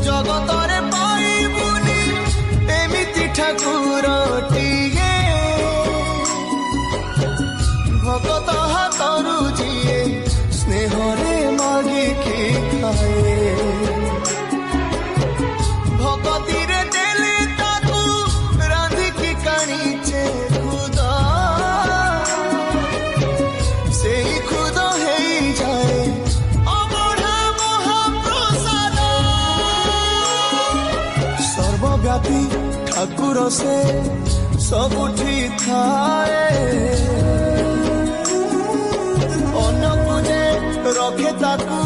ଜଗତରେ ପାଇବୁନି ଏମିତି ଠାକୁରଟିଏ ଭଗତ ହାତରୁ ଯିଏ ସ୍ନେହରେ ମାଗିକି ଖାଏ ଭଗତିରେ ଦେଲେ ତାକୁ ରାନ୍ଧିକି କାଣିଛେ ଖୁଦ ସେଇ ଖୁଦ ହେଇଯାଏ ଅବଢା ମହାପ୍ରସାଦ ସର୍ବବ୍ୟାପୀ ଠାକୁର ସେ ସବୁଠି ଥାଏ ଅନ୍ନକୁ ଯେ ରଖେ ତାକୁ